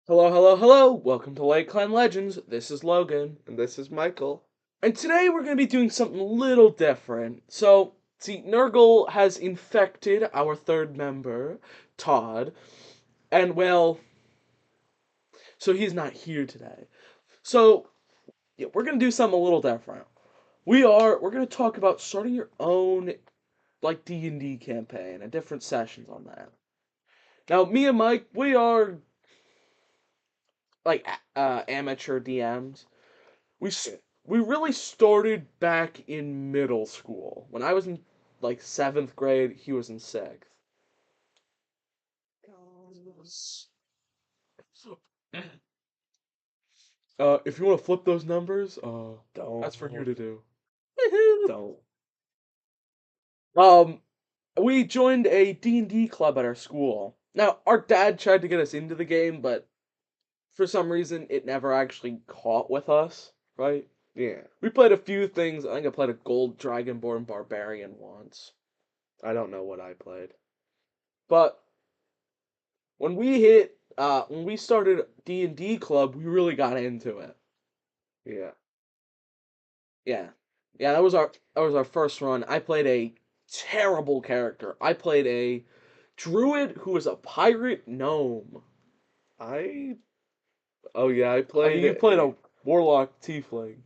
Hello, hello, hello! Welcome to Lake Clan Legends. This is Logan. And this is Michael. And today we're going to be doing something a little different. So, see, Nurgle has infected our third member, Todd. And, well, so he's not here today. So, yeah, we're going to do something a little different. We're going to talk about starting your own, like, D&D campaign and different sessions on that. Now, me and Mike, we are, like, amateur DMs. We we really started back in middle school. When I was in like seventh grade, he was in sixth. If you want to flip those numbers, that's for you Don't, to do. don't. um, we joined a D&D club at our school. Now, our dad tried to get us into the game, but for some reason, it never actually caught with us, right? Yeah, We played a few things. I think I played a Gold Dragonborn Barbarian once. I don't know what I played. But when we started D&D club, we really got into it. Yeah. Yeah. Yeah, that was our first run. I played a terrible character. I played a druid who was a pirate gnome. I, oh yeah, I I mean, played you played a, a warlock tiefling,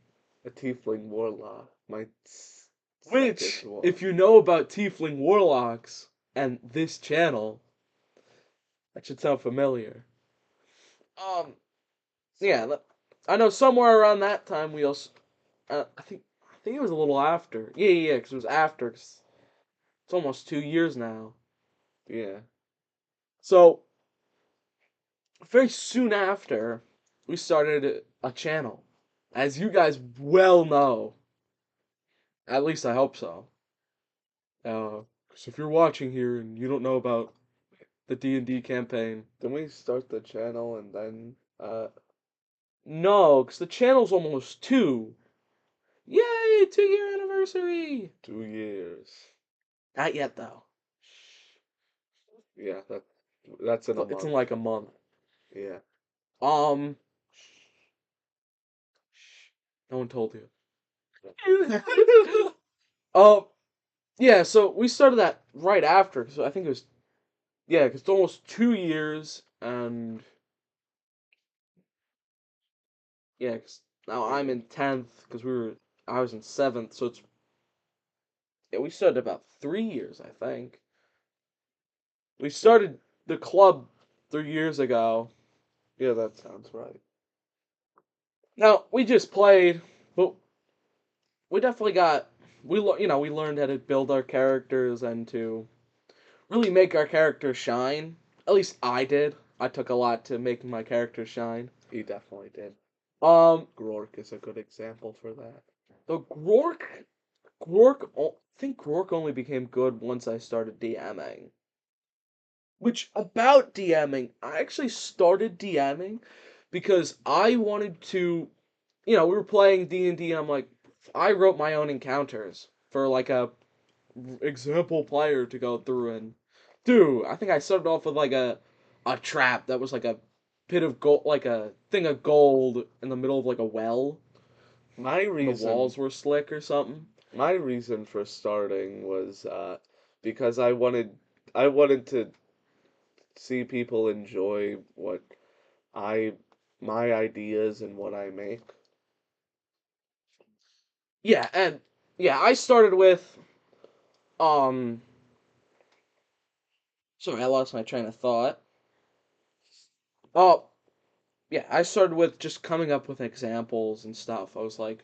a Tiefling Warlock. My second which one. if you know about tiefling warlocks and this channel, that should sound familiar. Um yeah, I know somewhere around that time we also I think it was a little after. Yeah, because it was after. 'Cause it's almost 2 years now. Yeah. So very soon after, we started a channel, as you guys well know. At least I hope so. Because if you're watching here and you don't know about the D&D campaign, Then we start the channel and then, no, because the channel's almost two. Yay, 2 year anniversary! 2 years. Not yet though. Yeah, that's in a It's in month. like a month. Yeah. Um, no one told you. Oh, yeah, so we started that right after. So I think it was, yeah, because it's almost 2 years, and yeah, 'cause now I'm in 10th, because I was in 7th, so yeah, we started about 3 years, I think. We started the club 3 years ago. Yeah, that sounds right. Now, we just played, but we definitely we learned how to build our characters and to really make our characters shine. At least I did. I took a lot to making my character shine. He definitely did. Um, Grork is a good example for that. the I think Grork only became good once I started DMing. Which about DMing, I actually started DMing because I wanted to, we were playing D&D and I'm like, I wrote my own encounters for like a example player to go through and do. I think I started off with like a trap that was like a pit of gold, like a thing of gold in the middle of like a well, My and the reason walls were slick or something. My reason for starting was because I wanted to see people enjoy what I my ideas and what I make. Yeah, and yeah, I started with um. Sorry, I lost my train of thought. Oh, yeah, I started with just coming up with examples and stuff. I was like,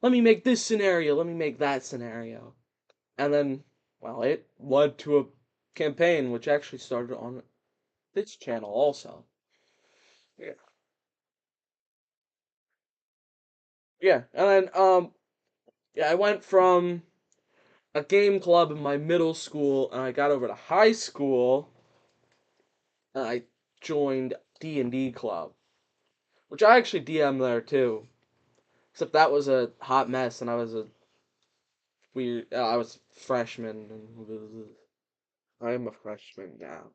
let me make this scenario, let me make that scenario. And then, well, it led to a campaign which actually started on this channel also. Yeah. Yeah, and then yeah, I went from a game club in my middle school and I got over to high school and I joined D&D club, which I actually DM there too. Except that was a hot mess and I was freshman and I am a freshman now.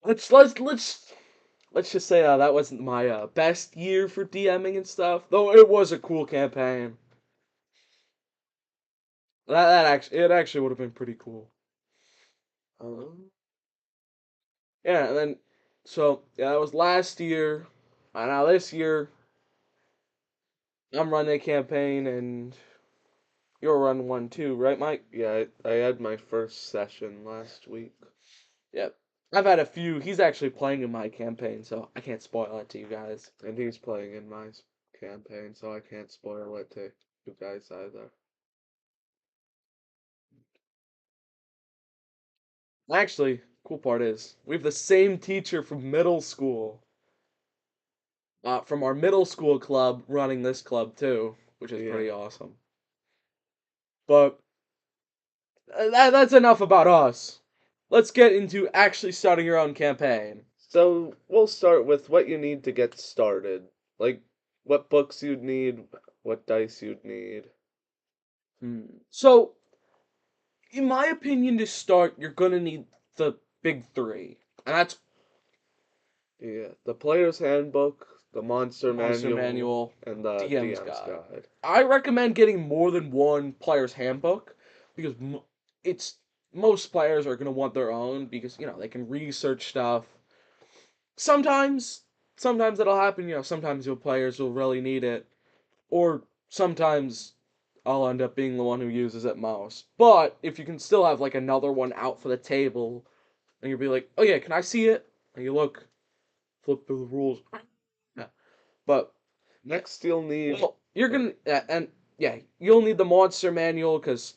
let's just say that wasn't my best year for DMing and stuff. Though it was a cool campaign. That actually it actually would have been pretty cool. Um, yeah, and then so yeah, that was last year. And now this year, I'm running a campaign, and you're running one too, right, Mike? Yeah, I had my first session last week, Yep. I've had a few. He's actually playing in my campaign, so I can't spoil it to you guys. and he's playing in my campaign, so I can't spoil it to you guys either. Actually, cool part is we have the same teacher from middle school, from our middle school club, running this club too, which is Yeah. pretty awesome. But that's enough about us. Let's get into actually starting your own campaign. So we'll start with what you need to get started. Like what books you'd need, what dice you'd need. So, in my opinion, to start, you're gonna need the big three, and that's Yeah, the player's handbook, the the monster Monster manual, Manual, and the DM's DM's Guide. guide. I recommend getting more than one player's handbook because it's most players are gonna want their own because they can research stuff. Sometimes, sometimes it'll happen. Sometimes your players will really need it, or sometimes I'll end up being the one who uses it most. But if you can still have like another one out for the table, and you'll be like, "Oh yeah, can I see it?" And you look, flip through the rules. Yeah. But Next, you'll need. well, you're gonna and yeah, you'll need the monster manual because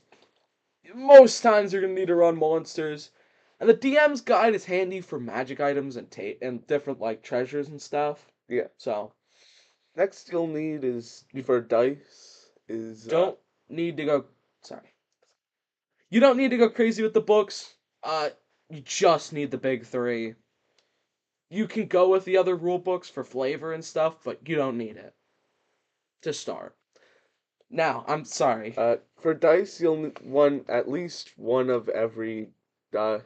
most times you're gonna need to run monsters. And the DM's guide is handy for magic items and different like treasures and stuff. Yeah. So Next, you'll need is you for dice is don't need to go. Sorry, you don't need to go crazy with the books. You just need the big three. You can go with the other rule books for flavor and stuff, but you don't need it to start. Now, I'm sorry. for dice you'll need at least one of every die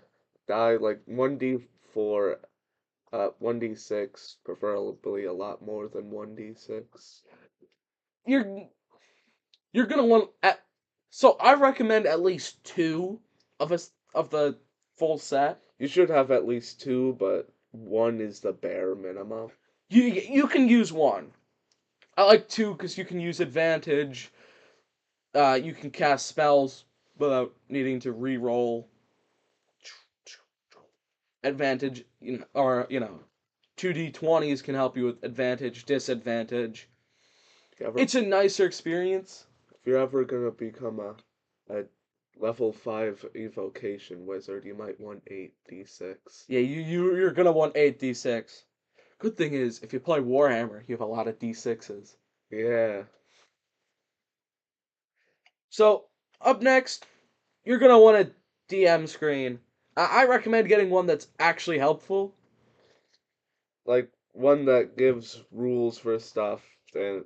like 1d4, 1d6, preferably a lot more than 1d6. You're you're gonna want at so I recommend at least two of the full set. You should have at least two, but one is the bare minimum. You can use one. I like two because you can use advantage. You can cast spells without needing to re-roll advantage. Or 2d20s can help you with advantage, disadvantage. If, you ever, It's a nicer experience. if you're ever gonna become a level 5 evocation wizard, you might want 8d6. Yeah, you're gonna want 8d6. Good thing is, if you play Warhammer, you have a lot of d6s. Yeah, So, up next, you're gonna want a DM screen. I recommend getting one that's actually helpful. like one that gives rules for stuff and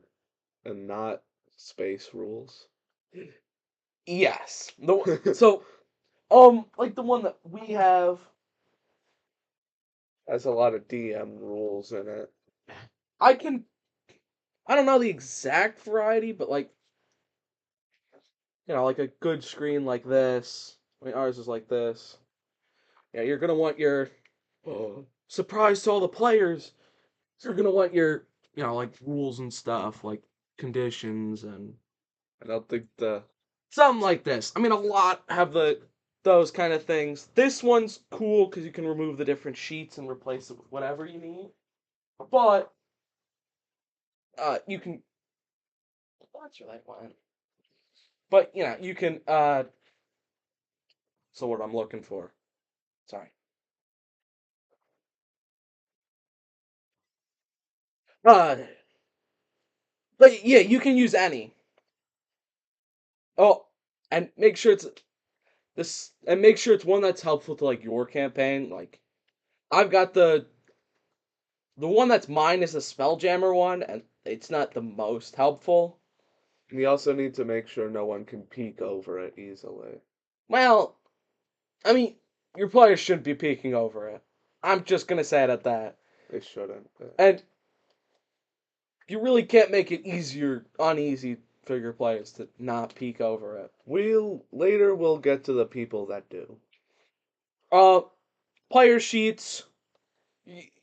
not space rules. Yes. Like the one that we have, Has a lot of DM rules in it. I can, I don't know the exact variety, but like a good screen like this. I mean, ours is like this. Yeah, you're gonna want your surprise to all the players. You're gonna want your, like rules and stuff, like conditions and I don't think the something like this. I mean, a lot have those kind of things. This one's cool because you can remove the different sheets and replace it with whatever you need. But you can. That's your that one. But you can. So what I'm looking for. Sorry. Uh, but yeah, you can use any. Oh, and make sure it's make sure it's one that's helpful to like your campaign. Like I've got the one that's mine is a Spelljammer one, and it's not the most helpful. you also need to make sure no one can peek over it easily. Well, I mean, your players shouldn't be peeking over it. I'm just gonna say it at that. They shouldn't. And you really can't make it easier on easy figure players to not peek over it. We'll get to the people that do. Uh, player sheets.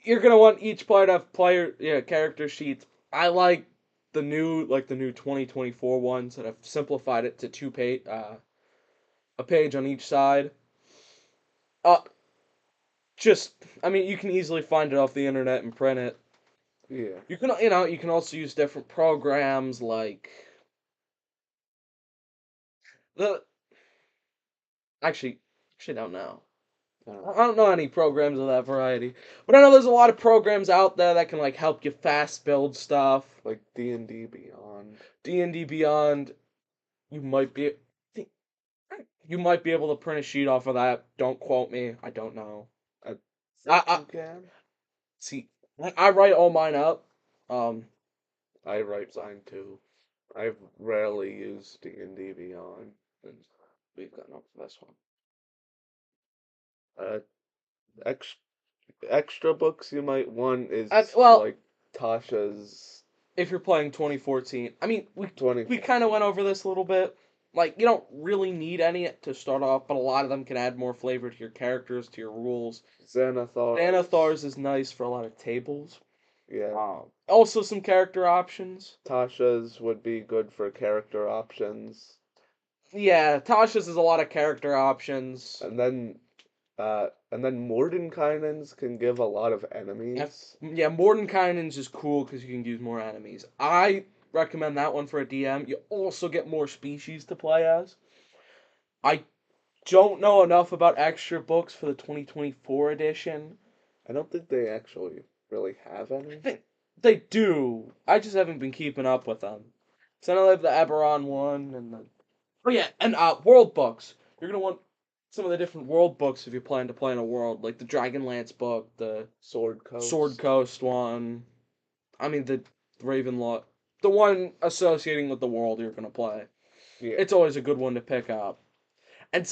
You're gonna want each player to have character sheets. I like the new 2024 ones that have simplified it to a page on each side. Uh, just I mean you can easily find it off the internet and print it. Yeah. You can also use different programs like the actually actually don't know. I don't know any programs of that variety, but I know there's a lot of programs out there that can like help you fast build stuff. Like D&D Beyond. D&D Beyond, you might be you might be able to print a sheet off of that. Don't quote me. I don't know. I think I you can. see. I write all mine up. Um, I write mine too. I've rarely used D&D Beyond. and we've got no for this one. Uh, ex extra books you might want is Well, like Tasha's if you're playing 2014, I mean, we 24. kind of went over this a little bit. Like, you don't really need any to start off, but a lot of them can add more flavor to your characters, to your rules. Xanathars. Xanathars is nice for a lot of tables. Yeah. Also some character options. Tasha's would be good for character options. Yeah, Tasha's is a lot of character options. And then Mordenkainen's can give a lot of Yep. enemies. Yeah, Mordenkainen's is cool because you can use more enemies. I recommend that one for a DM. You also get more species to play as. I don't know enough about extra books for the 2024 edition. I don't think they actually really have I any. think they do. I just haven't been keeping up with them. So I know they have the Eberron one and the oh yeah, and world books. You're gonna want some of the different world books if you plan to play in a world, like the Dragonlance book, the Sword Sword Coast. Coast one. I mean the Ravenloft, the one associating with the world you're gonna play. Yeah. It's always a good one to pick up. And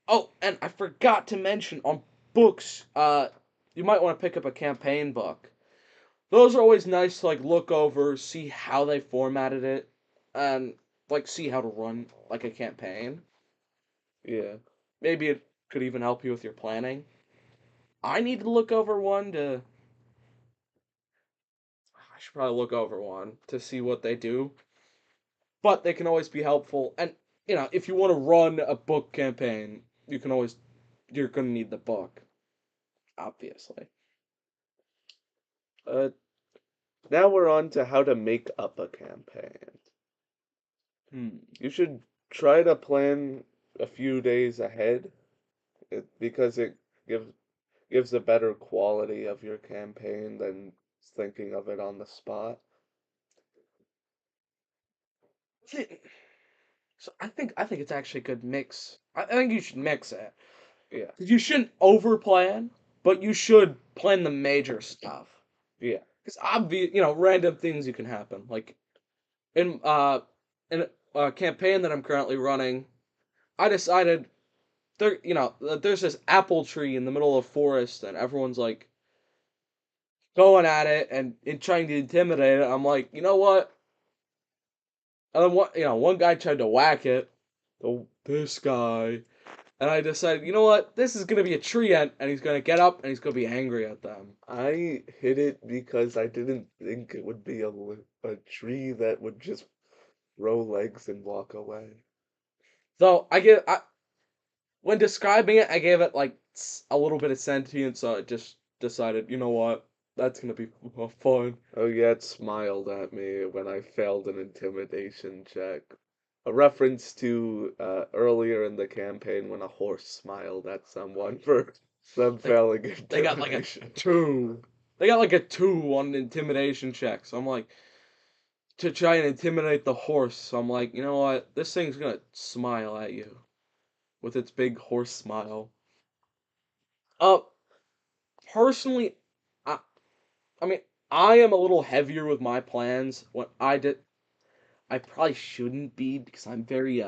oh, and I forgot to mention on books, you might want to pick up a campaign book. Those are always nice to like look over, see how they formatted it, and like see how to run like a campaign. Yeah. Maybe it could even help you with your planning. I need to look over one to. I should probably look over one to see what they do. But they can always be helpful. And, if you want to run a book campaign, you can always. You're going to need the book, obviously. Uh, Now we're on to how to make up a campaign. Hmm. You should try to plan a few days ahead because it gives a better quality of your campaign than thinking of it on the spot. So I think it's actually a good mix. I think you should mix it. Yeah. 'Cause you shouldn't over plan, but you should plan the major stuff. Yeah. Because random things you can happen. Like in uh in a campaign that I'm currently running, I decided there's this apple tree in the middle of a forest and everyone's like going at it and trying to intimidate it. I'm like, you know what? And then one guy tried to whack it. This guy. And I decided, you know what? This is gonna be a tree ant, and he's gonna get up and he's gonna be angry at them. I hit it because I didn't think it would be a tree that would just grow legs and walk away. So when describing it, I gave it like a little bit of sentience. So I just decided, you know what? That's gonna be fun. Oh, yeah, it smiled at me when I failed an intimidation check. A reference to earlier in the campaign when a horse smiled at someone for them They failing they got like a intimidation. two. They got like a two on the intimidation check. So I'm like to try and intimidate the horse. So I'm like, you know what? This thing's gonna smile at you with its big horse smile. Uh, personally, I I mean, I am a little heavier with my plans. What I probably shouldn't be because I'm very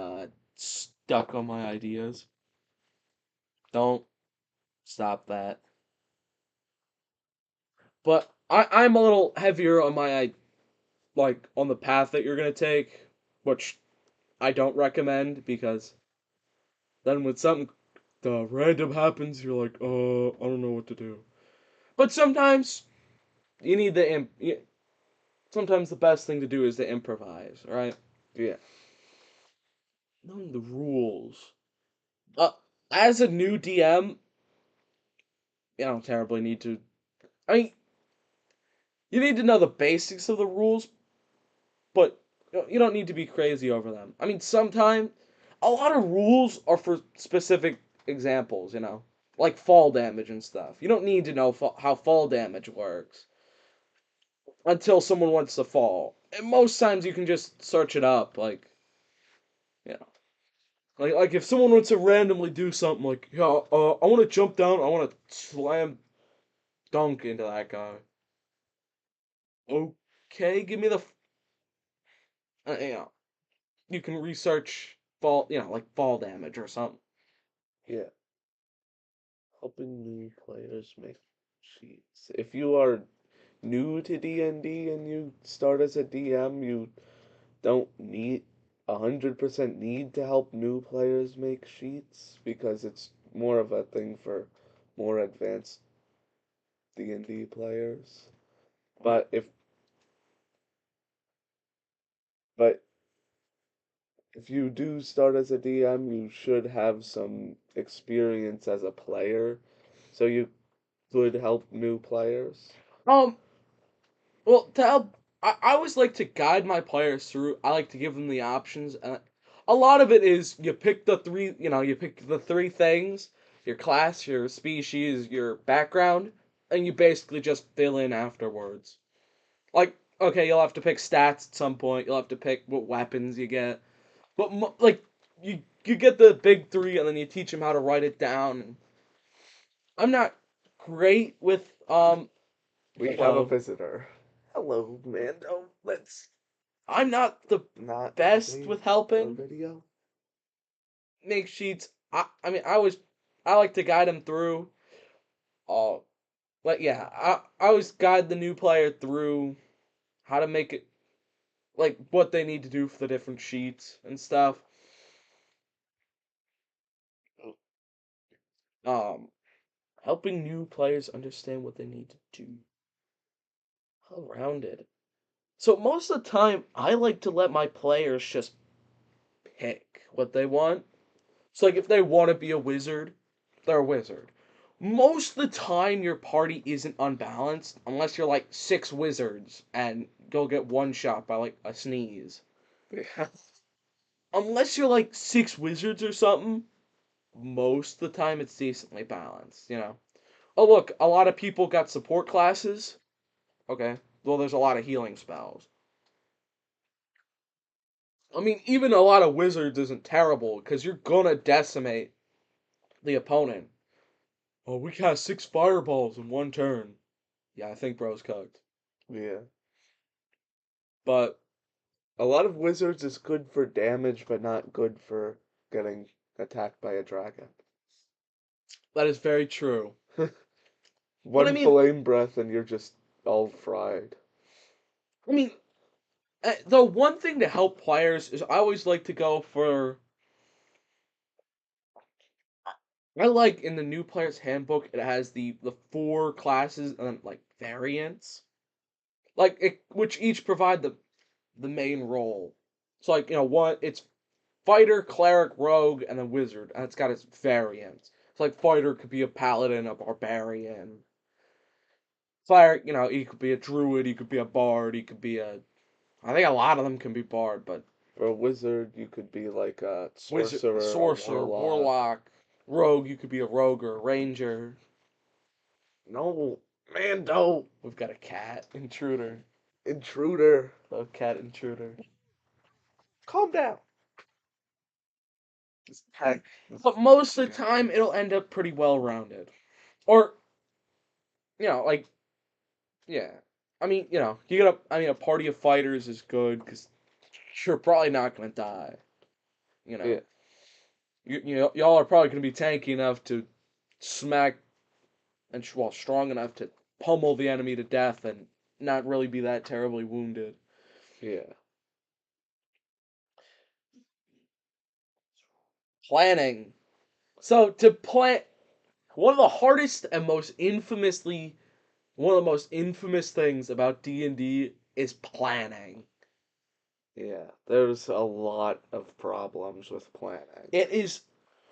stuck on my ideas. Don't stop that. But I'm a little heavier on my like on the path that you're gonna take, which I don't recommend because then when something random happens, you're like, I don't know what to do. But sometimes you need the sometimes the best thing to do is to improvise, right? Yeah. Knowing the rules. Uh, as a new DM, you don't terribly need to. I mean, you need to know the basics of the rules, but you don't need to be crazy over them. I mean, sometimes a lot of rules are for specific examples, like fall damage and stuff. You don't need to know how fall damage works until someone wants to fall. And most times you can just search it up, you know, like if someone wants to randomly do something like, yeah, I want to jump down, I want to slam dunk into that guy. Okay, give me the, you can research fall, like fall damage or something. Yeah. Helping new players make sheets. If you are new to D&D and you start as a DM, you don't need 100% need to help new players make sheets because it's more of a thing for more advanced D&D players. But but if you do start as a DM, you should have some experience as a player, so you could help new players. Um, well, to help, I always like to guide my players through. I like to give them the options, and a lot of it is you pick the three things: your class, your species, your background, and you basically just fill in afterwards. Like, okay, you'll have to pick stats at some point. You'll have to pick what weapons you get, but like you get the big three, and then you teach them how to write it down. I'm not great with We have a hello. visitor. Hello, Mando. Let's I'm not the not best save with our helping video. make sheets. I mean I like to guide them through. Uh, but yeah, I always guide the new player through how to make it, like what they need to do for the different sheets and stuff. Um, Helping new players understand what they need to do. How rounded. So most of the time, I like to let my players just pick what they want. So like if they want to be a wizard, they're a wizard. Most of the time your party isn't unbalanced unless you're like six wizards and go get one shot by like a sneeze. Yeah. Unless you're like six wizards or something, most of the time it's decently balanced. Oh look, a lot of people got support classes. Okay. Well, there's a lot of healing spells. I mean, even a lot of wizards isn't terrible because you're gonna decimate the opponent. Oh, we cast six fireballs in one turn. Yeah, I think bro's cooked. Yeah. But A lot of wizards is good for damage, but not good for getting attacked by a dragon. that is very true. But I One mean, flame breath and you're just all fried. I mean, the one thing to help players is I always like to go for. I like in the new player's handbook it has the four classes and then, like variants, which each provide the main role. So like one it's fighter, cleric, rogue, and then wizard, and it's got its variants. So like fighter could be a paladin, a barbarian. Cleric, he could be a druid, he could be a bard, he could be a. I think a lot of them can be bard, but For a wizard, you could be like a wizard, sorcerer, a sorcerer, warlock. warlock, rogue, you could be a rogue or a ranger. No, Mando, We've got a cat intruder, intruder. a cat intruder. Calm down. This cat. But most of the time, it'll end up pretty well rounded. Or like yeah. I mean, a party of fighters is good because you're probably not gonna die. You Yeah, know, y'all are probably gonna be tanky enough to smack and strong enough to pummel the enemy to death and not really be that terribly wounded. Yeah. Planning. So to plan one of the hardest and most infamously one of the most infamous things about D&D is planning. Yeah. There's a lot of problems with planning. It is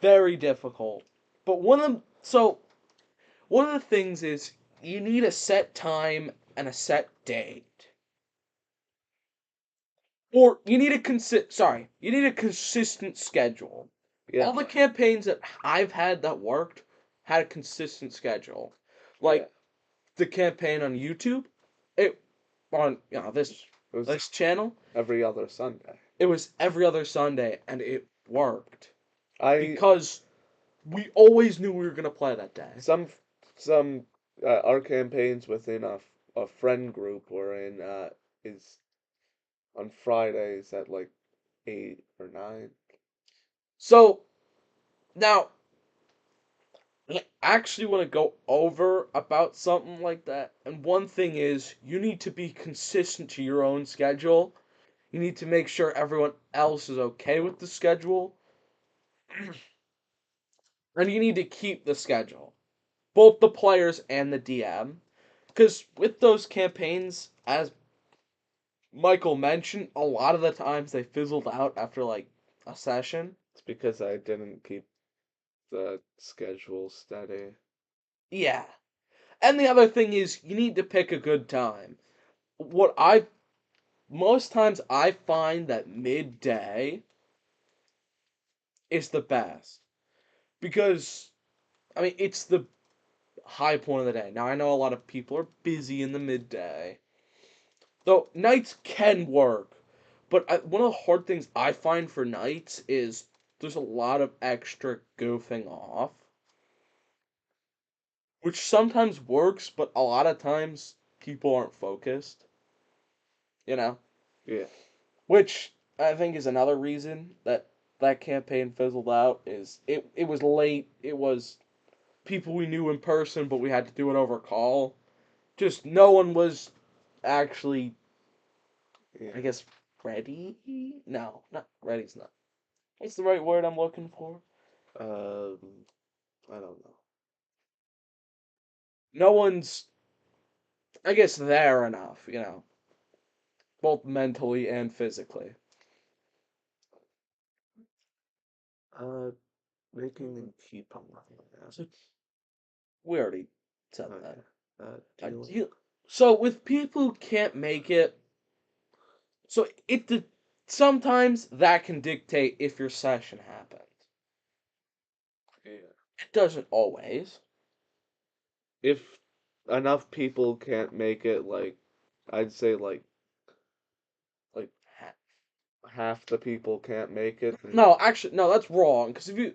very difficult. But one of the things is you need a set time and a set date. Or you need a consistent schedule. Yeah. All the campaigns that I've had that worked had a consistent schedule. Yeah. Like the campaign on YouTube, it on It was this channel, every other Sunday. it was every other Sunday and it worked I because we always knew we were gonna play that day. some some our campaigns within a friend group were in is on Fridays at like 8 or 9. So now I actually want to go over about something like that. And one thing is you need to be consistent to your own schedule. You need to make sure everyone else is okay with the schedule. And you need to keep the schedule. Both the players and the DM. Because with those campaigns, as Michael mentioned, a lot of the times they fizzled out after like a session. It's because I didn't keep the schedule steady. Yeah. And the other thing is you need to pick a good time. What I most times I find that midday is the best because I mean it's the high point of the day. Now I know a lot of people are busy in the midday. Though nights can work, but one of the hard things I find for nights is there's a lot of extra goofing off, which sometimes works, but a lot of times people aren't focused, you know? Yeah. Which I think is another reason that that campaign fizzled out is it was late. It was people we knew in person, but we had to do it over call. Just no one was actually, I Yeah. guess, ready. No, not ready's not. What's the right word I'm looking for? Um, I don't know. No one's, I guess, there enough. You know, both mentally and physically. Uh, Making them keep on. So we already said that. Okay. Deal. Ideal. So with people who can't make it, so sometimes that can dictate if your session happens. Yeah. It doesn't always. If enough people can't make it, like I'd say like half the people can't make it, then No, actually, no, that's wrong. Because if you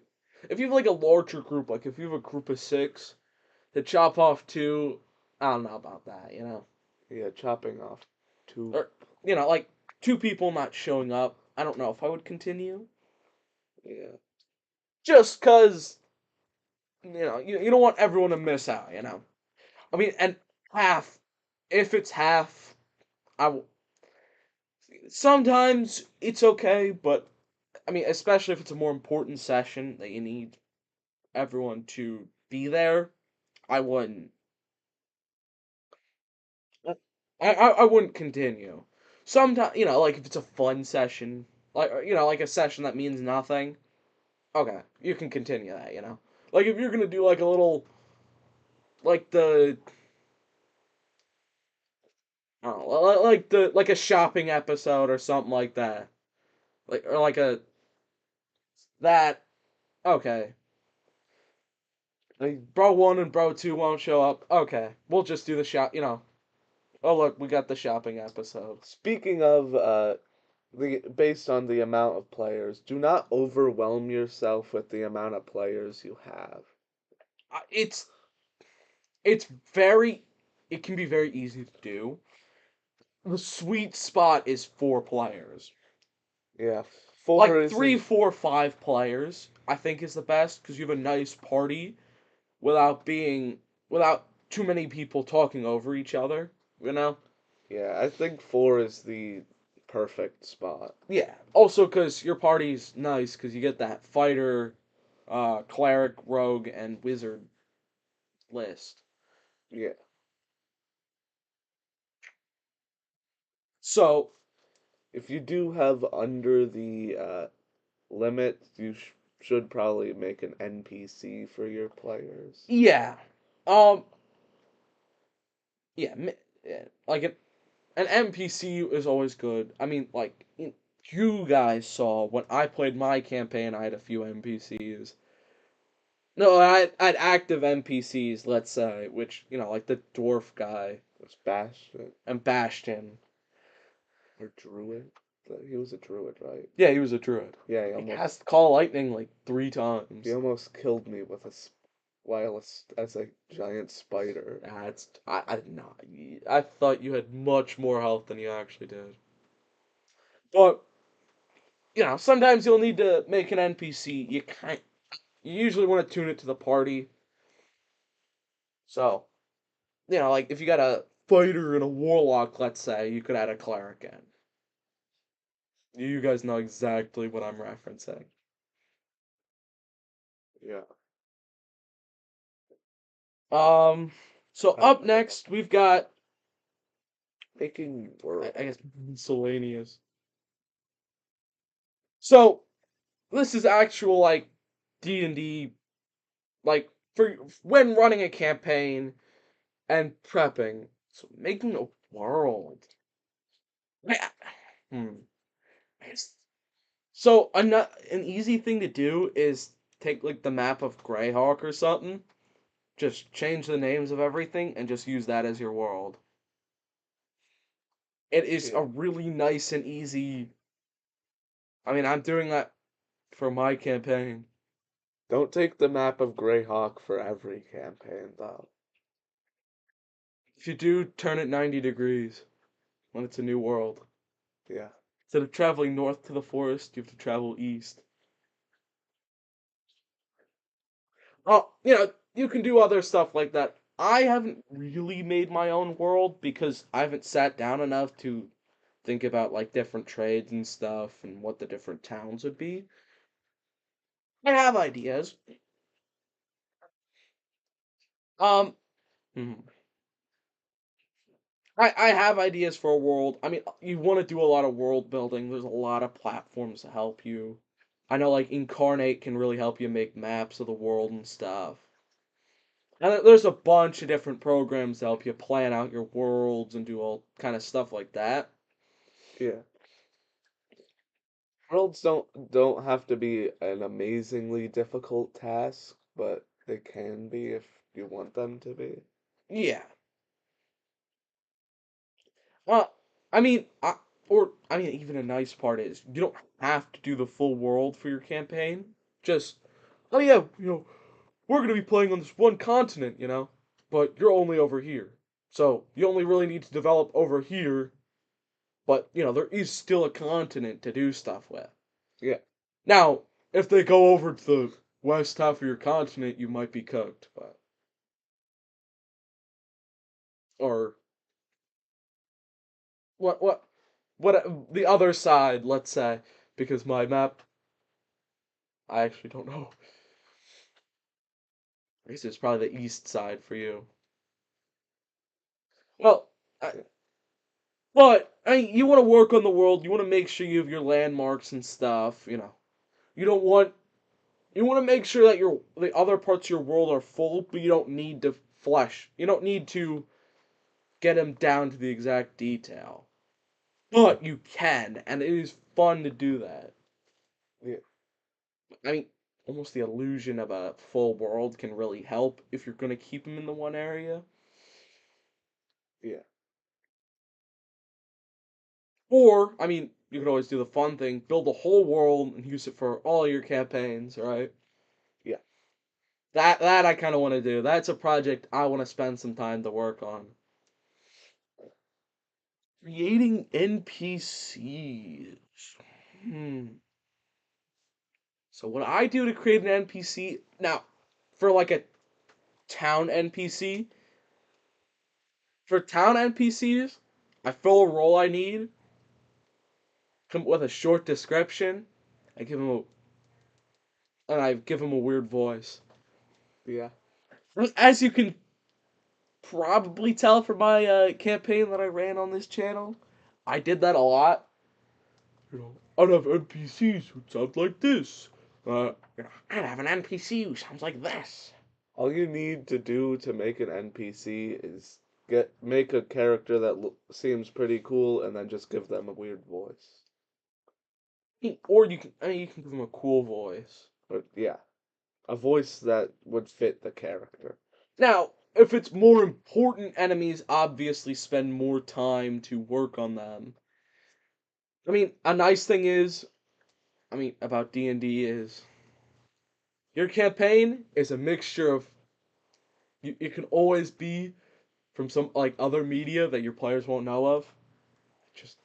have like a larger group, like if you have a group of six, to chop off two, I don't know about that. You know, yeah, chopping off two. or like two people not showing up. I don't know if I would continue. Yeah. Just because you don't want everyone to miss out. I mean, and half, if it's half, I will. Sometimes it's okay, but I mean, especially if it's a more important session that you need everyone to be there, I wouldn't. I wouldn't continue. Sometimes like if it's a fun session, like like a session that means nothing. Okay, you can continue that. Like if you're gonna do like a little like the I don't know, like a shopping episode or something like that, like a that okay. Like bro one and bro two won't show up. Okay, we'll just do the shop. Oh look, we got the shopping episode. Speaking of the based on the amount of players, do not overwhelm yourself with the amount of players you have. It's it's very it can be very easy to do. The sweet spot is 4 players. Yeah, four Like is three, 4, 5 players, I think is the best because you have a nice party without being without too many people talking over each other, you know? Yeah, I think 4 is the perfect spot. Yeah. Also, because your party's nice, because you get that fighter, cleric, rogue, and wizard list. Yeah. So, If you do have under the limit, you should probably make an NPC for your players. yeah. Um, yeah, yeah. Like an NPC is always good. I mean, like, you guys saw when I played my campaign, I had a few NPCs. No, I had active NPCs, let's say, which, like the dwarf guy Was Bastion and Bastion. or Druid? He was a Druid, right? Yeah, he was a druid. Yeah, He cast Call Lightning like three he times. almost killed me with as a giant spider. That's I did not. I thought you had much more health than you actually did. But sometimes you'll need to make an NPC. You usually want to tune it to the party. So like if you got a fighter and a warlock, let's say, you could add a cleric in. You guys know exactly what I'm referencing. Yeah. Um, so I don't up know. next we've got Making I world. guess miscellaneous. So this is actual like D&D, like for when running a campaign and prepping. So making a world. I- Hmm. So an easy thing to do is take like the map of Greyhawk or something. Just change the names of everything and just use that as your world. It is a Yeah. really nice and easy. I mean, I'm doing that for my campaign. Don't take the map of Greyhawk for every campaign, though. If you do, turn it 90 degrees when it's a new world. Yeah. Instead of traveling north to the forest, you have to travel east. Oh, you can do other stuff like that. I haven't really made my own world because I haven't sat down enough to think about like different trades and stuff and what the different towns would be. I have ideas. Um, hmm. I have ideas for a world. I mean, you want to do a lot of world building. There's a lot of platforms to help you. I know like Incarnate can really help you make maps of the world and stuff. And there's a bunch of different programs to help you plan out your worlds and do all kind of stuff like that. Yeah. Worlds don't have to be an amazingly difficult task, but they can be if you want them to be. Yeah. Well, I mean, even a nice part is you don't have to do the full world for your campaign. Just, oh yeah, we're gonna be playing on this one continent, but you're only over here, so you only really need to develop over here. But there is still a continent to do stuff with. Yeah. Now, if they go over to the west half of your continent, you might be cooked, but or what the other side, let's say, because my map, I actually don't know. I guess it's probably the east side for you. Well, I, Yeah. but you want to work on the world. You want to make sure you have your landmarks and stuff. You don't want you want to make sure that the other parts of your world are full, but you don't need to flesh. You don't need to get them down to the exact detail. But you can, and it is fun to do that. Yeah. I mean, almost the illusion of a full world can really help if you're going to keep them in the one area. Yeah. Or, I mean, you could always do the fun thing, build a whole world and use it for all your campaigns, right? Yeah. That I kind of want to do. That's a project I want to spend some time to work on. Creating NPCs. Hmm. So what I do to create an NPC now, for like a town NPC, For town NPCs, I fill a role I need, come up with a short description, I give him a and I give him a weird voice. Yeah. As you can probably tell from my campaign that I ran on this channel, I did that a lot. I'd have NPCs who sound like this. I'd have an NPC who sounds like this. All you need to do to make an NPC is make a character that seems pretty cool and then just give them a weird voice. Or you can give him a cool voice. But yeah, a voice that would fit the character. Now, if it's more important enemies, obviously spend more time to work on them. I mean, a nice thing is, about D&D is your campaign is a mixture of it can always be from some like other media that your players won't know of. Just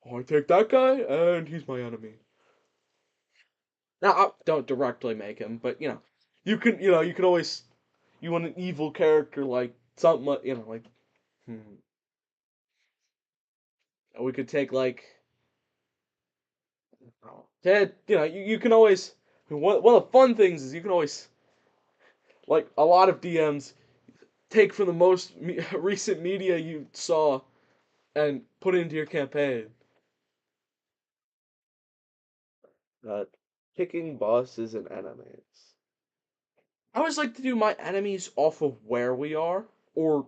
I take that guy and he's my enemy. Now, I don't directly make him, but you can always you want an evil character like something like hmm, we could take like Ted. You can always one of the fun things is you can always like a lot of DMs take from the most recent media you saw and put it into your campaign. Uh, Picking bosses and enemies. I always like to do my enemies off of where we are or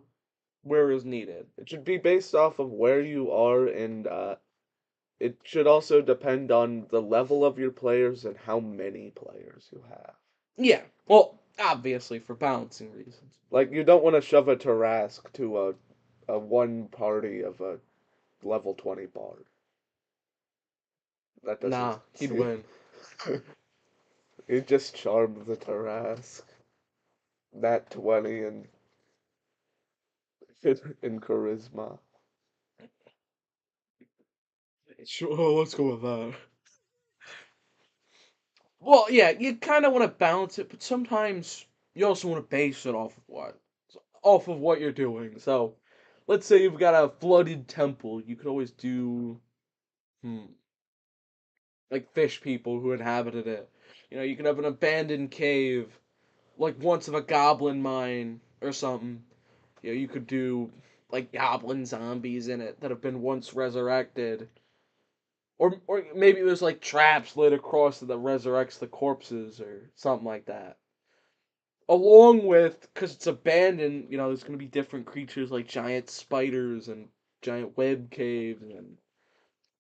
where is needed. It should be based off of where you are, and it should also depend on the level of your players and how many players you have. Yeah, well, obviously for balancing reasons. Like, you don't want to shove a Tarask to a one party of a level 20 bard. That doesn't. Nah, he'd win. You just charm the Tarask. Nat 20 and in charisma. Sure, let's go with that. Well, yeah, you kind of want to balance it, but sometimes you also want to base it off of what you're doing. So, let's say you've got a flooded temple, you could always do hmm, like fish people who inhabited it. You can have an abandoned cave, like once of a goblin mine or something. You could do like goblin zombies in it that have been once resurrected. Or maybe there's like traps laid across that resurrects the corpses or something like that. Along with, because it's abandoned, there's going to be different creatures like giant spiders and giant web caves.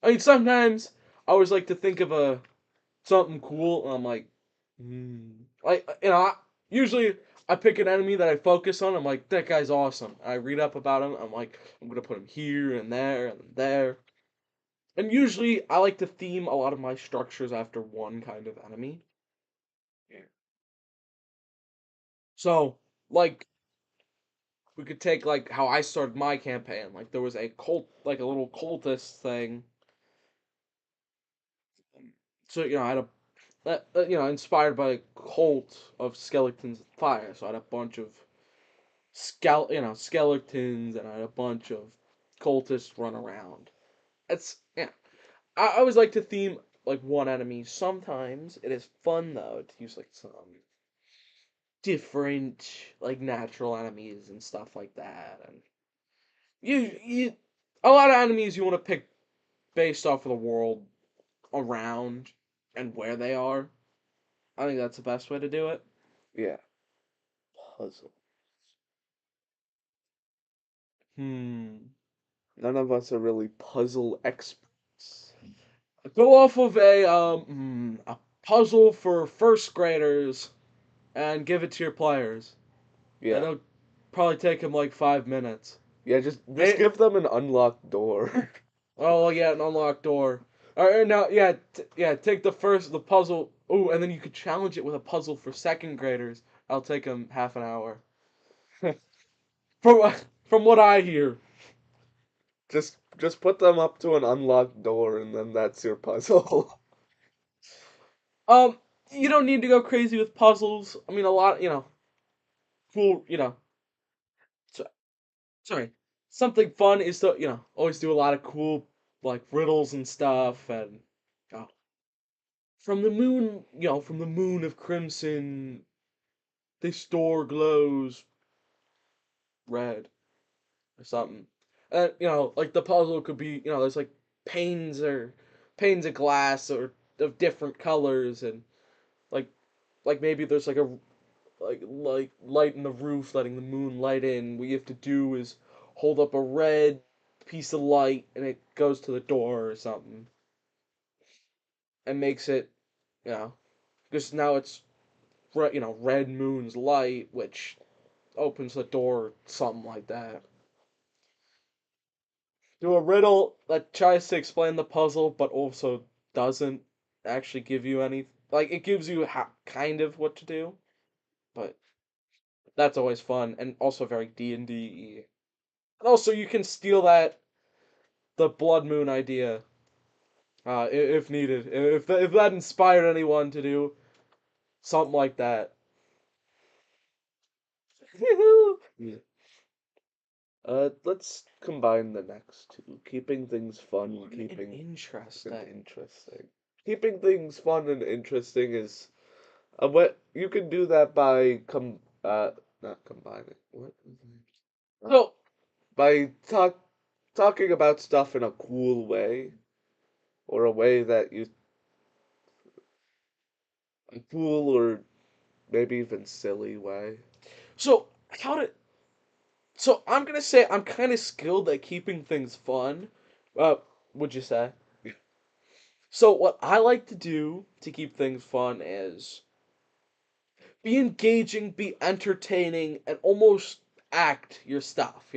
And sometimes I always like to think of something cool, and I'm like, like usually I pick an enemy that I focus on. I'm like, that guy's awesome. I read up about him. I'm like, I'm gonna put him here and there and there. And usually I like to theme a lot of my structures after one kind of enemy. So, like, we could take like how I started my campaign. Like there was a cult, like a little cultist thing. So I had inspired by a cult of skeletons and fire. So I had a bunch of skeletons, and I had a bunch of cultists run around. It's yeah. I always like to theme like one enemy. Sometimes it is fun though to use like some different like natural enemies and stuff like that. And you a lot of enemies you want to pick based off of the world around and where they are. I think that's the best way to do it. Yeah. Puzzle. Hmm. None of us are really puzzle experts. Go off of a puzzle for first graders and give it to your players. Yeah. It'll probably take them like 5 minutes. Yeah, just Hey, give them an unlocked door. oh yeah, an unlocked door. All right, now yeah, take the puzzle. Oh, and then you could challenge it with a puzzle for second graders. I'll take them half an hour. From from what I hear. Just put them up to an unlocked door and then that's your puzzle. Um, you don't need to go crazy with puzzles. A lot, cool, so, sorry. something fun is to always do a lot of cool like riddles and stuff and uh, from the moon from the moon of crimson this door glows red or something. And like the puzzle could be, there's like panes or panes of glass or of different colors and like maybe there's like a like light in the roof letting the moon light in. What you have to do is hold up a red piece of light and it goes to the door or something and makes it, you know, because now it's red moon's light which opens the door, something like that. Do a riddle that tries to explain the puzzle but also doesn't actually give you any, like it gives you kind of what to do, but that's always fun and also very D&D. And also you can steal that the blood moon idea if needed. If that inspired anyone to do something like that. Yeah. Let's combine the next two. Keeping things fun, Fun and keeping and interesting. interesting. Keeping things fun and interesting is what you can do that by not combining. What? So By talking about stuff in a cool way or a way that you cool or maybe even silly way. so how to so I'm gonna say I'm kind of skilled at keeping things fun. Would you say? Yeah. So what I like to do to keep things fun is be engaging, be entertaining, and almost act your stuff.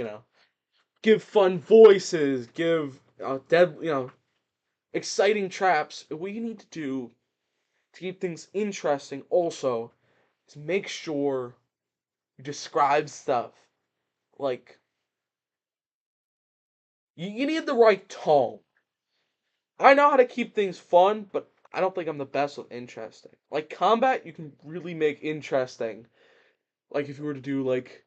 Give fun voices, give exciting traps. What you need to do to keep things interesting also is make sure you describe stuff like you need the right tone. I know how to keep things fun, but I don't think I'm the best with interesting. Like combat, you can really make interesting. Like if you were to do like,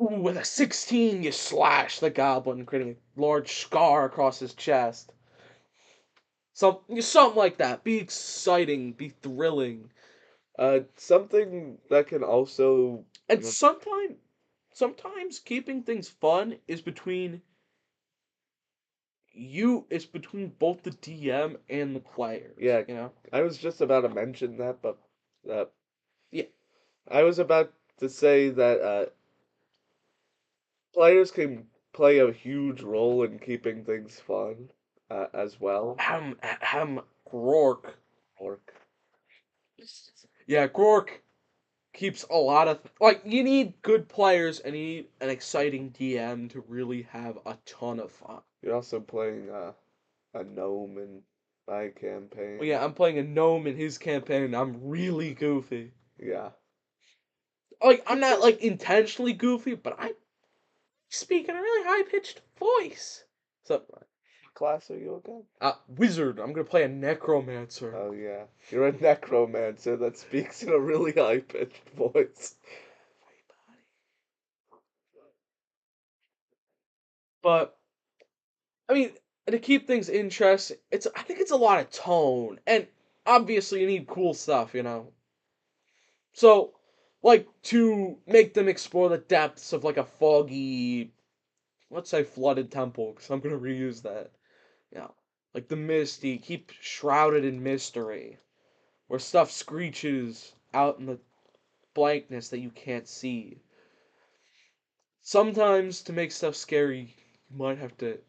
ooh, with a 16 you slash the goblin, creating a large scar across his chest. Something like that. Be exciting, be thrilling. Something that can also And sometimes keeping things fun is between both the DM and the players, yeah, I was just about to mention that, but uh, Yeah. I was about to say that players can play a huge role in keeping things fun as well. Grork. Orc. Yeah, Grork keeps a lot of like you need good players and you need an exciting DM to really have a ton of fun. You're also playing a gnome in my Well, campaign. yeah, I'm playing a gnome in his campaign and I'm really goofy. Yeah. Like I'm not like intentionally goofy, but I speak in a really high pitched voice. So, What class are you again? wizard. I'm gonna play a necromancer. Oh yeah, you're a necromancer that speaks in a really high pitched voice. But I mean, to keep things interesting, I think it's a lot of tone, and obviously you need cool stuff. So, like to make them explore the depths of like a foggy, let's say flooded temple, because I'm gonna reuse that. Yeah, like the misty, keep shrouded in mystery, where stuff screeches out in the blankness that you can't see. Sometimes to make stuff scary, you might have to.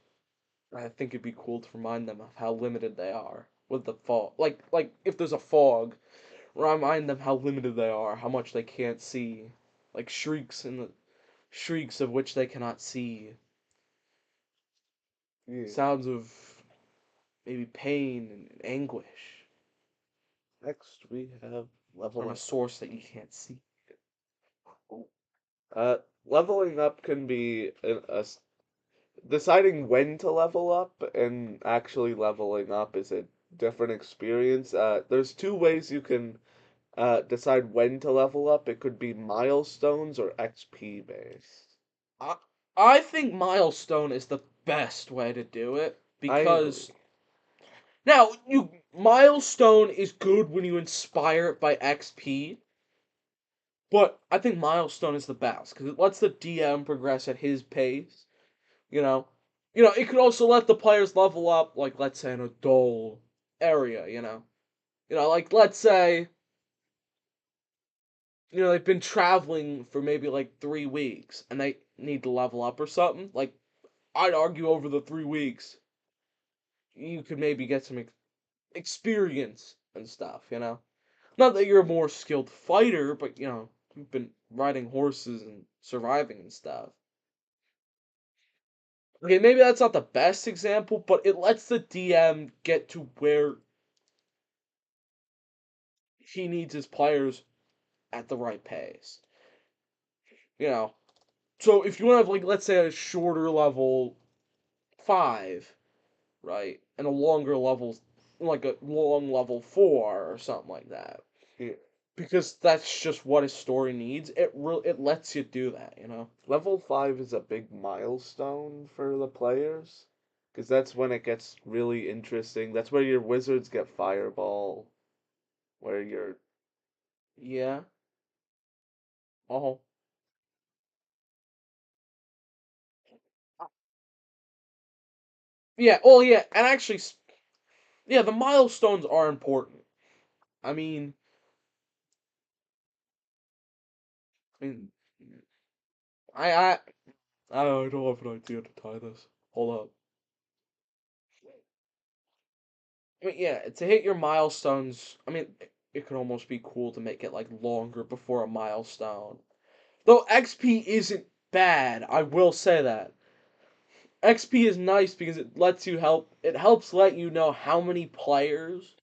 I think it'd be cool to remind them of how limited they are with the fog. Like if there's a fog, remind them how limited they are, how much they can't see, like shrieks of which they cannot see, Yeah. sounds of maybe pain and anguish Next we have from a leveling up. source that you can't see. Leveling up can be deciding when to level up and actually leveling up is a different experience. There's two ways you can decide when to level up. It could be milestones or XP based. Uh, I think milestone is the best way to do it I because agree. now you milestone is good when you inspire it by XP, but I think milestone is the best because it lets the DM progress at his pace. You know, it could also let the players level up, like let's say in a dull area. Like let's say they've been traveling for maybe like 3 weeks and they need to level up or something. Like I'd argue over the 3 weeks, you could maybe get some experience and stuff. Not that you're a more skilled fighter, but you've been riding horses and surviving and stuff. Okay, maybe that's not the best example, but it lets the DM get to where he needs his players at the right pace. You know. So if you want to have like let's say a shorter level 5, right? And a longer level like a long level 4 or something like that. Yeah. Because that's just what his story needs. It lets you do that. Level 5 is a big milestone for the players. Because that's when it gets really interesting. That's where your wizards get fireball. Where your Yeah. Oh. Yeah. Oh yeah, and actually yeah, the milestones are important. I mean, I mean I I don't have an idea to tie this. Hold up. I mean, yeah, to hit your milestones, I mean, it could almost be cool to make it like longer before a milestone. Though XP isn't bad, I will say that. XP is nice because it helps let you know how many players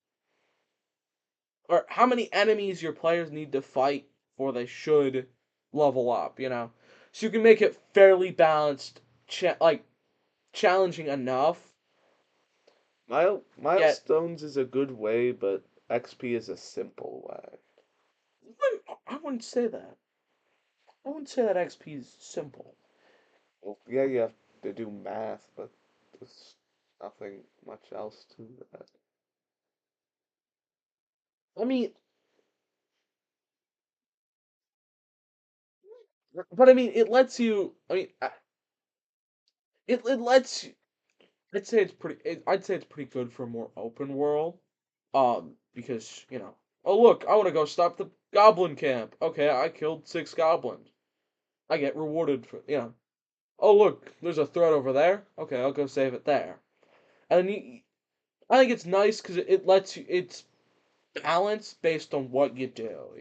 or how many enemies your players need to fight before they should level up. So you can make it fairly balanced, like challenging enough, yet milestones is a good way, but XP is a simple way. I wouldn't say that. I wouldn't say that XP is simple. Well, yeah, you have to do math, but there's nothing much else to that. I mean, but I mean, it lets you. I mean, it lets you. I'd say it's pretty good for a more open world. Because oh look, I want to go stop the goblin camp. Okay, I killed 6 goblins. I get rewarded for. Oh look, there's a threat over there. Okay, I'll go save it there. And then I think it's nice because it lets you. It's balanced based on what you do.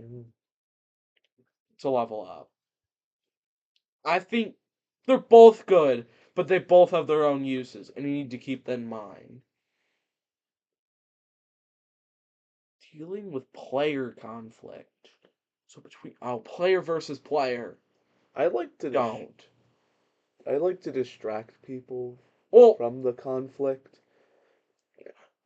Mhm. To level up. I think they're both good, but they both have their own uses, and you need to keep that in mind. Dealing with player conflict. So between player versus player, I like to don't. I like to distract people Well, from the conflict,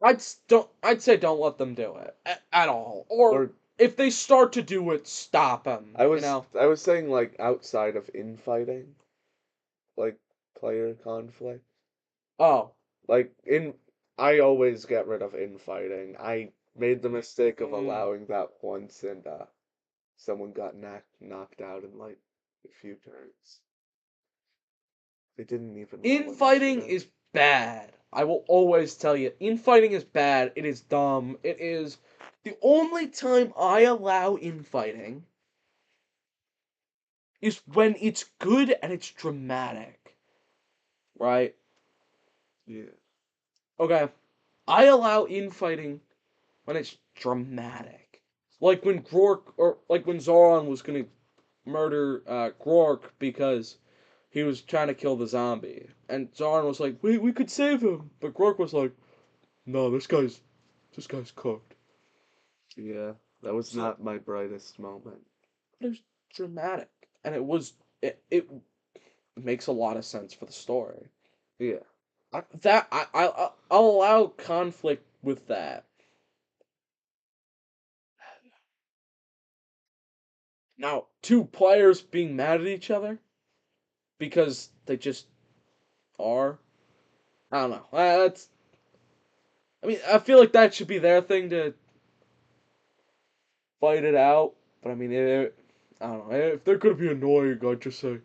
I'd say don't let them do it at all. Or or if they start to do it, stop them. I was saying like outside of infighting, like player conflict. Oh. Like in I always get rid of infighting. I made the mistake of Mm, allowing that once and someone got knocked out in like a few turns. They didn't even roll infighting initiative. is bad. I will always tell you, infighting is bad. It is dumb. It is the only time I allow infighting is when it's good and it's dramatic, right? Yeah. Okay, I allow infighting when it's dramatic, like when Grork or like when Zoran was gonna murder Grork because he was trying to kill the zombie, and Zoran was like, we could save him," but Grork was like, "No, this guy's cooked." Yeah. That was So not my brightest moment. it was dramatic, and it makes a lot of sense for the story. Yeah. I'll allow conflict with that. Now, two players being mad at each other, because they just are. I don't know. That's. I mean, I feel like that should be their thing to fight it out. But I mean, I don't know. If they're gonna be annoying, I'd just say,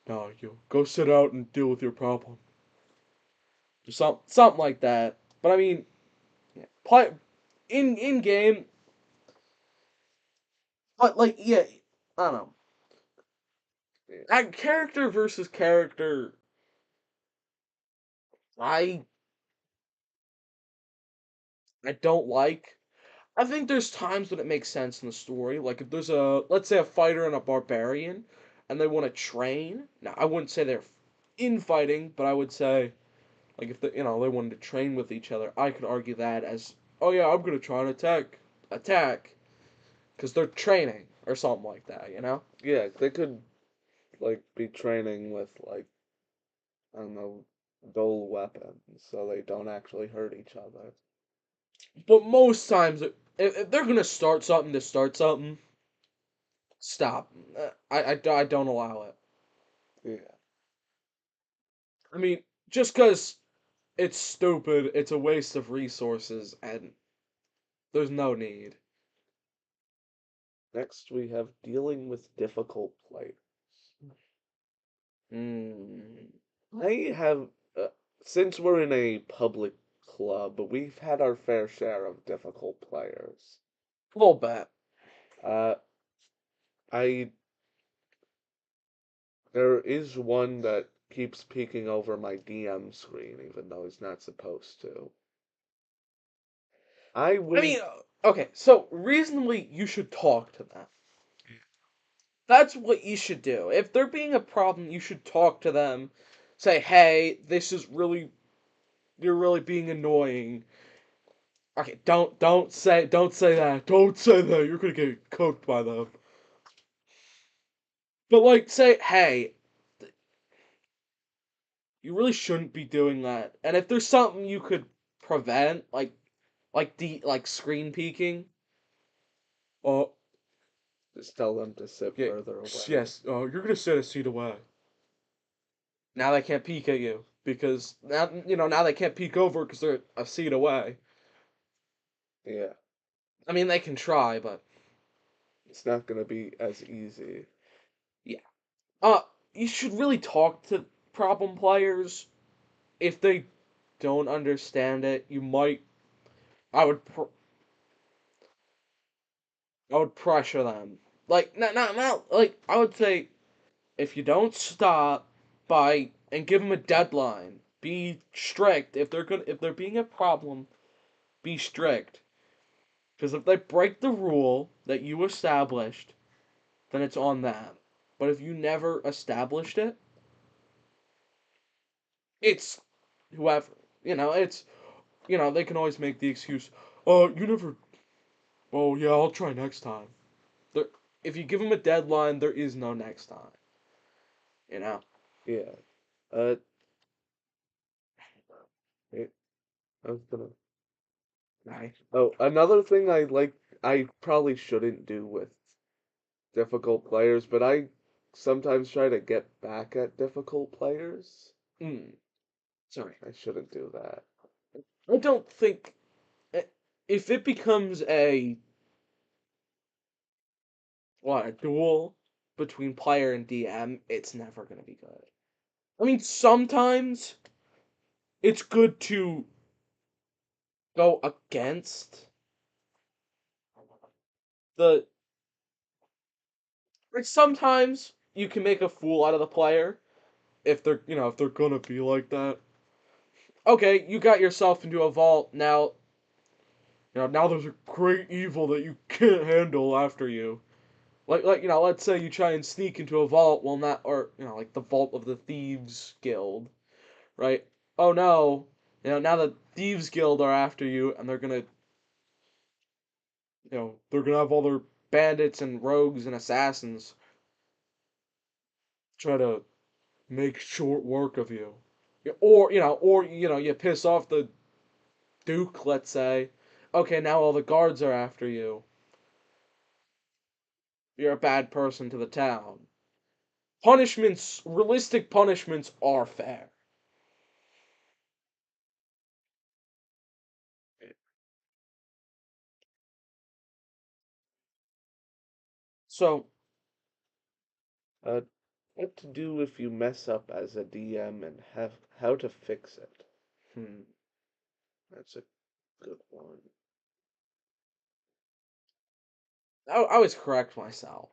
no, you go sit out and deal with your problem. Or something like that. But I mean, yeah, play in game. But like, yeah, I don't know. Character versus character, I I don't like. I think there's times when it makes sense in the story. Like if there's let's say a fighter and a barbarian, and they want to train. Now I wouldn't say they're infighting, but I would say like if they wanted to train with each other, I could argue that as, oh yeah, I'm gonna try and attack, because they're training or something like that. Yeah, they could like be training with like I don't know dull weapons so they don't actually hurt each other. But most times, if they're gonna start something to start something, stop. I don't allow it. Yeah. I mean, just because it's stupid, it's a waste of resources, and there's no need. Next we have dealing with difficult players. Hmm. I have since we're in a public club, we've had our fair share of difficult players. A little bit. Uh, I There is one that keeps peeking over my DM screen, even though he's not supposed to. I I win. mean, okay, so reasonably, you should talk to them. That's what you should do. If there being a problem, you should talk to them. Say, hey, you're really being annoying. Okay, don't say that. Don't say that. You're gonna get cooked by them. But like, say, hey, you really shouldn't be doing that. And if there's something you could prevent, like screen peeking, oh Just tell them to sit yeah, further away. yes, you're gonna sit a seat away. Now they can't peek at you because now they can't peek over because they're a seat away. Yeah, I mean, they can try, but it's not gonna be as easy. yeah. Uh, you should really talk to problem players. If they don't understand it, you might. I would. I would pressure them. Like, not like I would say, if you don't stop by and give them a deadline, be strict. If they're being a problem, be strict. Because if they break the rule that you established, then it's on them. But if you never established it, it's whoever. It's they can always make the excuse, "Oh, you never. Oh yeah, I'll try next time." There, if you give them a deadline, there is no next time. You know. Yeah. Uh, wait, I was gonna. Right. Oh, another thing I probably shouldn't do with difficult players, but I sometimes try to get back at difficult players. Mm, sorry. I shouldn't do that. I don't think eh, if it becomes a duel between player and DM, it's never gonna be good. I mean, sometimes it's good to go against the. Like sometimes you can make a fool out of the player if they're gonna be like that. Okay, you got yourself into a vault. Now there's a great evil that you can't handle after you. Let's say you try and sneak into a vault, well, not, or, like the Vault of the Thieves Guild, right? Oh no, now the Thieves Guild are after you, and they're gonna have all their bandits and rogues and assassins try to make short work of you. Or you piss off the Duke, let's say. Okay, now all the guards are after you. You're a bad person to the town. punishments, realistic punishments are fair. So, Uh, what to do if you mess up as a DM and have how to fix it? hmm, That's a good one. I always correct myself.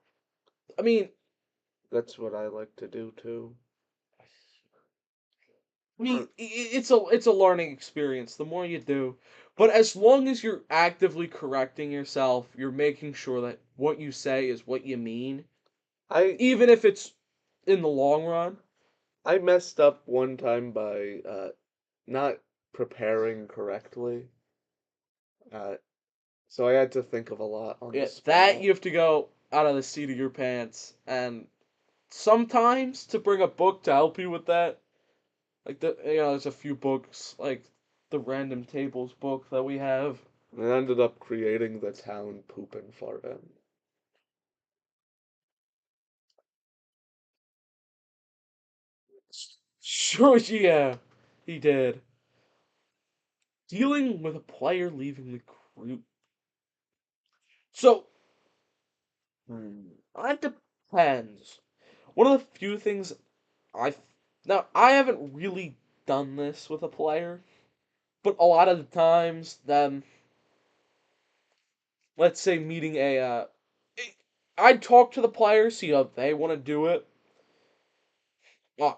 I mean, That's what I like to do too. it's a learning experience. The more you do, but as long as you're actively correcting yourself, you're making sure that what you say is what you mean, I even if it's in the long run. I messed up one time by not preparing correctly. Uh, so I had to think of a lot on the Yeah, that spot. you have to go out of the seat of your pants, and sometimes to bring a book to help you with that. Like there's a few books like the Random Tables book that we have. And I ended up creating the town pooping for him. Sure, yeah, he did. Dealing with a player leaving the group. So, that depends. One of the few things I now I haven't really done this with a player, but a lot of the times, them let's say meeting I'd talk to the player, see how they want to do it.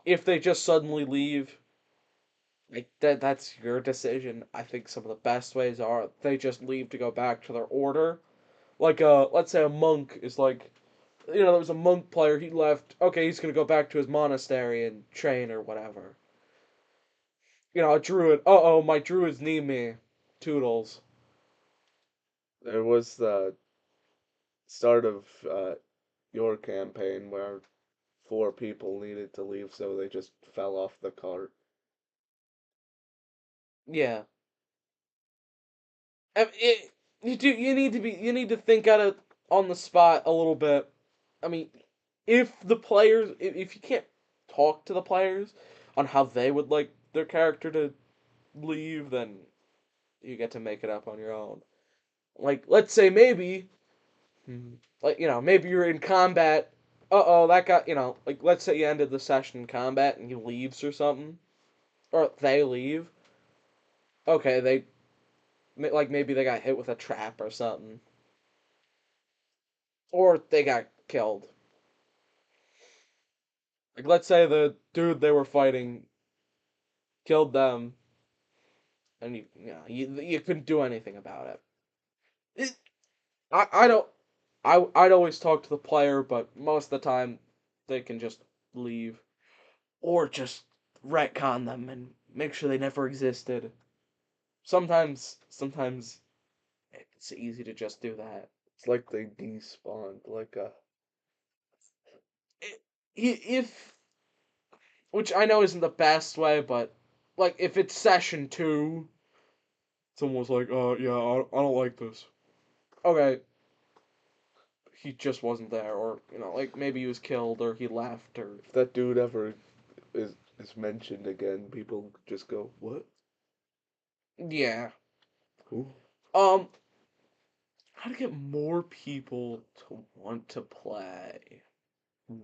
If they just suddenly leave, like that's your decision. I think some of the best ways are they just leave to go back to their order. Like let's say a monk is like there was a monk player, he left, okay, he's gonna go back to his monastery and train or whatever. A druid, uh-oh, my druids need me. Toodles. There was the start of your campaign where four people needed to leave, so they just fell off the cart. Yeah. You need to think at it on the spot a little bit. I mean, if you can't talk to the players on how they would like their character to leave, then you get to make it up on your own. Like, let's say maybe, like maybe you're in combat. Uh-oh, that guy. Like let's say you ended the session in combat and he leaves or something, or they leave. Okay, like maybe they got hit with a trap or something, or they got killed. Like let's say the dude they were fighting killed them, and you couldn't do anything about it. it I don't. I'd always talk to the player, but most of the time they can just leave or just retcon them and make sure they never existed. Sometimes it's easy to just do that. It's like they despawned, like a If which I know isn't the best way, but like if it's session two, it's almost like, yeah, I don't like this. Okay, he just wasn't there, or like maybe he was killed, or he left, or if that dude ever is mentioned again, people just go, "What? yeah. Who?" Um, how to get more people to want to play? Hmm.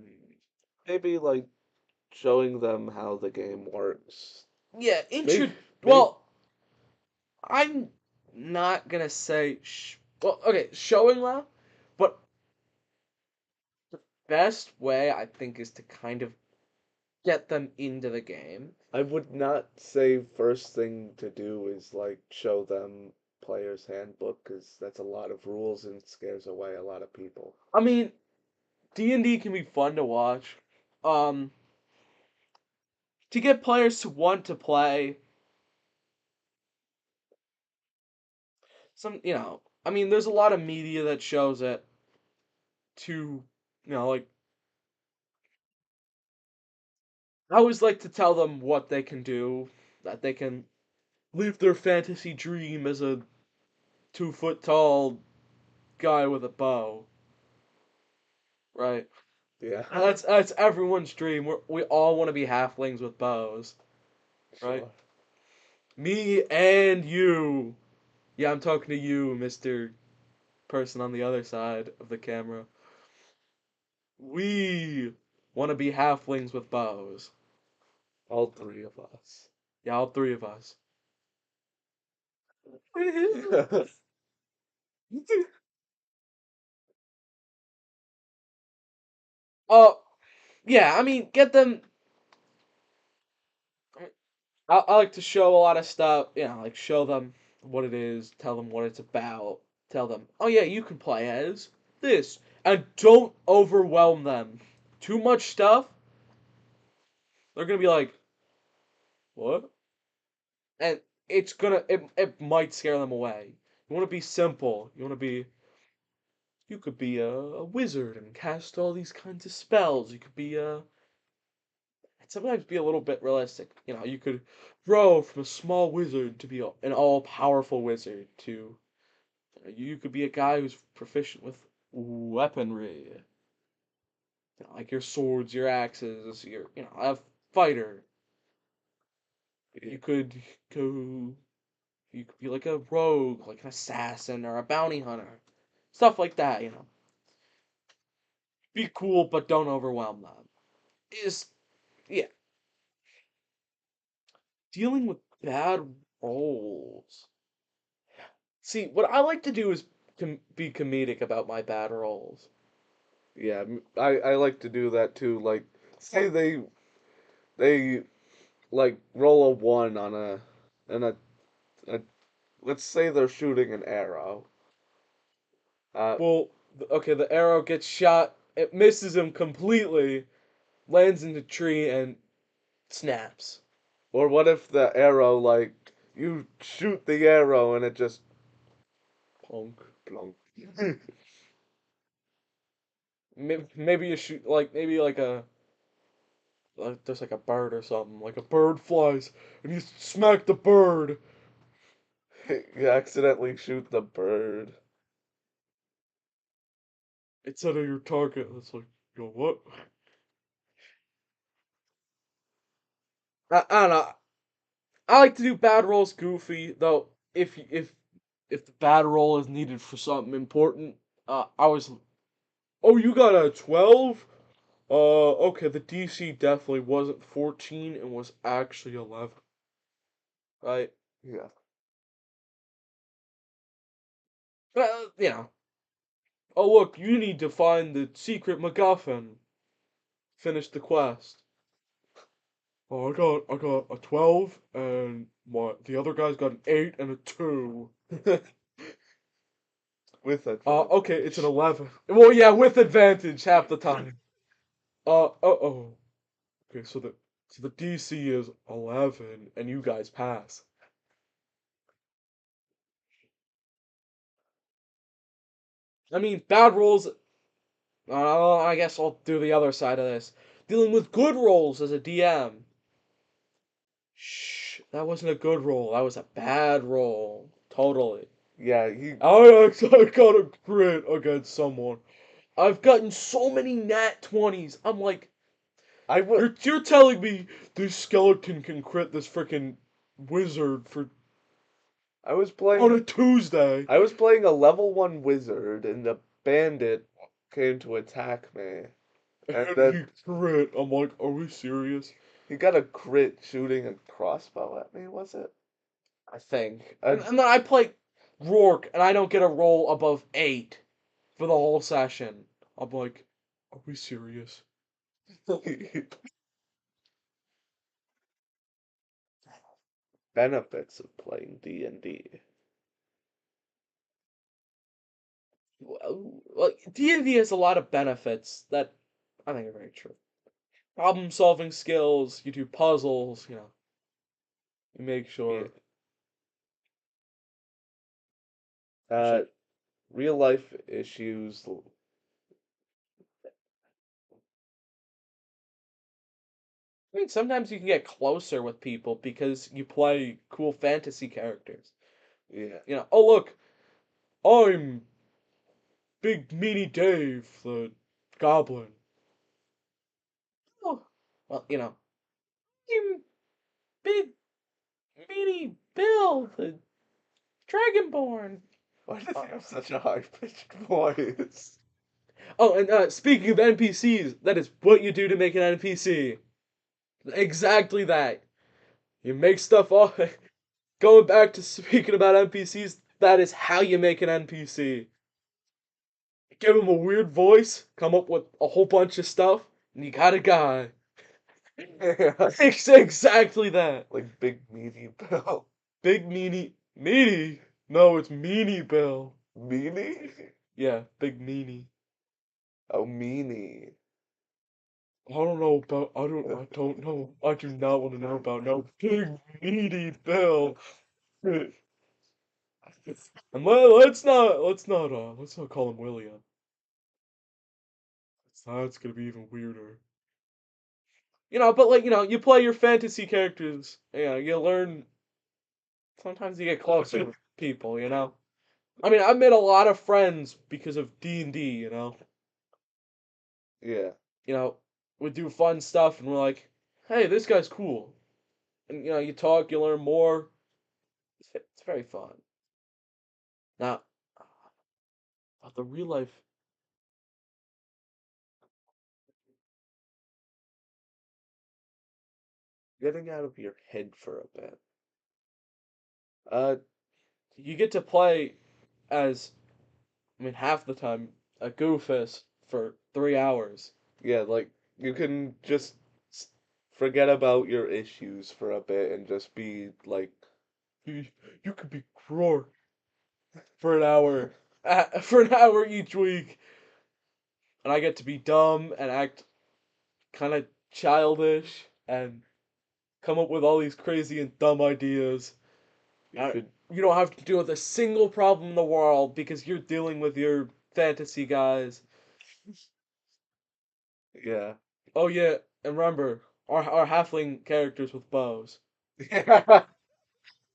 Maybe like showing them how the game works. Yeah, Maybe, maybe Well, I'm not gonna say. Well, okay, showing them, but best way I think is to kind of get them into the game. I would not say first thing to do is like show them player's handbook because that's a lot of rules and scares away a lot of people. I mean, D&D can be fun to watch. Um, to get players to want to play, I mean, there's a lot of media that shows it to, like, I always like to tell them what they can do, that they can live their fantasy dream as a 2 foot tall guy with a bow, right? Yeah, That's everyone's dream. We all want to be halflings with bows, right? sure. Me and you. Yeah, I'm talking to you, Mister Person on the other side of the camera. We want to be halflings with bows. All three of us. Yeah, all three of us. Oh, yeah. I mean, get them. I like to show a lot of stuff. You know, like show them what it is, tell them what it's about, tell them, oh yeah, you can play as this, and don't overwhelm them. Too much stuff, they're gonna be like, what? And it might scare them away. You want to be simple. You want to be. You could be a wizard and cast all these kinds of spells. You could be a and sometimes be a little bit realistic. You know, you could grow from a small wizard to be an all-powerful wizard to you could be a guy who's proficient with weaponry, you know, like your swords, your axes, your a fighter. Yeah. You could go. You could be like a rogue, like an assassin or a bounty hunter, stuff like that. You know, be cool, but don't overwhelm them. Is yeah, dealing with bad roles. See, what I like to do is be comedic about my bad roles. Yeah, I like to do that too. Like, say they like roll a one on a let's say they're shooting an arrow. Uh, Well, okay, the arrow gets shot, it misses him completely, lands in the tree, and snaps. or what if the arrow like you shoot the arrow and it just Punk. plunk. Maybe you shoot maybe there's like a bird or something. Like a bird flies, and you smack the bird. You accidentally shoot the bird. It's out of your target. It's like, yo, what? I don't know. I like to do bad rolls goofy though. If the bad roll is needed for something important, I was. Oh, you got a 12? Okay, the DC definitely wasn't 14 and was actually 11, right? Yeah. You know. Oh, look, you need to find the secret MacGuffin. Finish the quest. Oh, I got a 12 and the other guy's got an 8 and a 2. With Okay, it's an advantage. 11. Well, yeah, with advantage half the time. Uh-oh. Okay, so the DC is 11 and you guys pass. I mean, bad rolls. I guess I'll do the other side of this. Dealing with good rolls as a DM. Shh, that wasn't a good roll. That was a bad roll. Totally. Yeah, he I got a crit against someone. I've gotten so many nat 20s. I'm like, I would you're telling me this skeleton can crit this freaking wizard for I was on playing a Tuesday. I was playing a level 1 wizard and the bandit came to attack me. And And then he crit. I'm like, are we serious? he got a crit shooting a crossbow at me, was it? I think. Uh, And then I play Rourke and I don't get a roll above 8 for the whole session. I'm like, are we serious? benefits of playing D&D. Well, D&D has a lot of benefits that I think are very true. Problem solving skills, you do puzzles, you make Yeah. sure. Uh, Shit. real life issues. I mean, sometimes you can get closer with people because you play cool fantasy characters. Yeah. Oh look, I'm Big Meaty Dave, the goblin. Well, you big meaty Bill, the Dragonborn. Why does he have such a high pitched voice? Oh, and speaking of NPCs, that is what you do to make an NPC. Exactly that. You make stuff off. Going back to speaking about NPCs, that is how you make an NPC. Give him a weird voice, come up with a whole bunch of stuff, and you got a guy. Yeah, It's exactly that. like big meaty Bill. Big meanie. No, it's meanie Bill. Meanie? Yeah, big meanie. Oh, meanie. I don't know. I do not want to know about no big meaty Bill. And let's not call him William. That's gonna be even weirder. But like, you play your fantasy characters, you learn, sometimes you get closer with people. I mean, I've made a lot of friends because of D&D. Yeah. You know, we do fun stuff and we're like, hey, this guy's cool. And you talk, you learn more. It's very fun. Now, the real life, Getting out of your head for a bit. Uh, you get to play as, I mean, half the time, a goofus for 3 hours. yeah, like, you can just s- forget about your issues for a bit and just be like, You, you could be Roar for an hour, for an hour each week, and I get to be dumb and act kind of childish and come up with all these crazy and dumb ideas. you Uh, should, you don't have to deal with a single problem in the world because you're dealing with your fantasy guys. yeah. Oh yeah, and remember our halfling characters with bows. Yeah.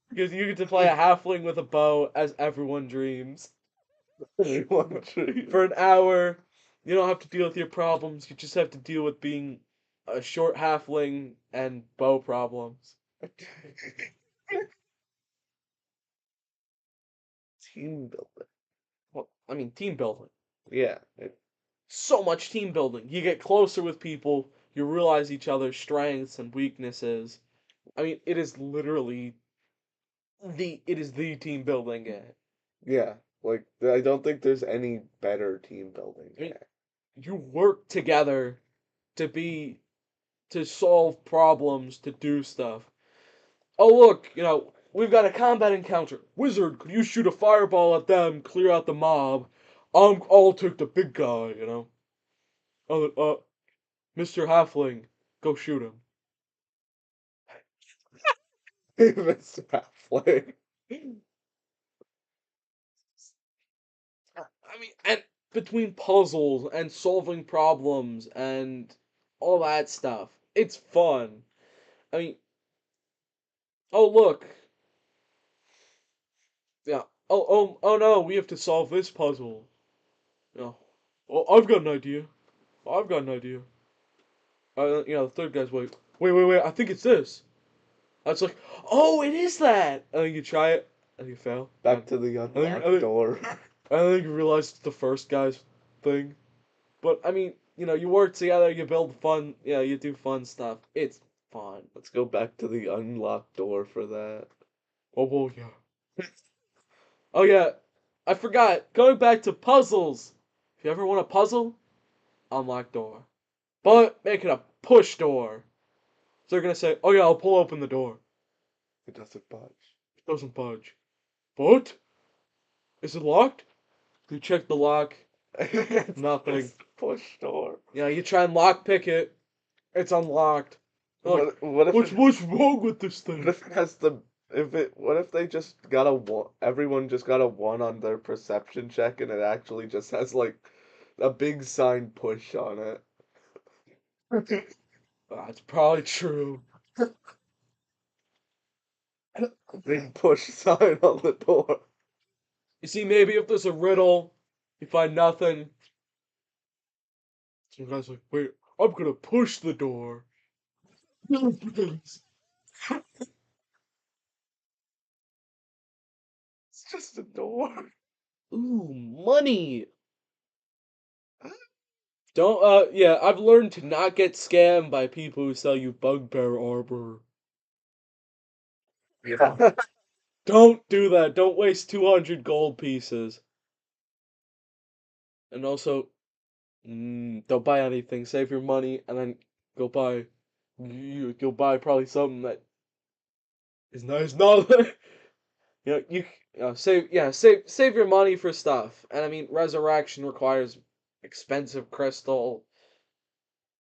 Because you get to play a halfling with a bow as everyone dreams. Everyone For dreams. an hour, you don't have to deal with your problems. You just have to deal with being a short halfling and bow problems. Team building. Well, I mean, team building. Yeah. So much team building. You get closer with people. You realize each other's strengths and weaknesses. I mean, it is the team building game. Yeah. Like, I don't think there's any better team building I mean, game. you work together to be to solve problems, to do stuff. Oh look, we've got a combat encounter. Wizard, could you shoot a fireball at them, clear out the mob? I'll take the big guy. Oh, Mr. Halfling, go shoot him. Mr. Halfway. I mean, and between puzzles and solving problems and all that stuff, it's fun. I mean, oh look, yeah. Oh no, we have to solve this puzzle. Yeah. Oh, I've got an idea. I've got an idea. The third guy's like, wait, I think it's this. I was like, oh, it is that. And then you try it, and you fail. Back to the unlocked door. And then you realize it's the first guy's thing. But I mean, you work together, you build fun, you do fun stuff. It's fun. Let's go back to the unlocked door for that. Oh well, yeah. Oh yeah, I forgot. Going back to puzzles. If you ever want a puzzle, unlock door. But make it a push door. So they're gonna say, oh yeah, I'll pull open the door. It doesn't budge. It doesn't budge. But is it locked? You check the lock. It's Nothing. just push door. You try and lock pick it. It's unlocked. They're like, What if what's wrong with this what thing? if it has the if it what if they just got a one, everyone just got a one on their perception check and it actually just has like a big sign push on it. That's probably true. Big push sign on the door. You see, maybe if there's a riddle, you find nothing. Some guy's like, wait, I'm gonna push the door. It's just a door. Ooh, money. Don't yeah, I've learned to not get scammed by people who sell you bugbear armor. Yeah. Don't do that. Don't waste 200 gold pieces. And also, don't buy anything. Save your money and then go buy. You'll buy probably something that is nice. No, save your money for stuff. And I mean, resurrection requires expensive crystal,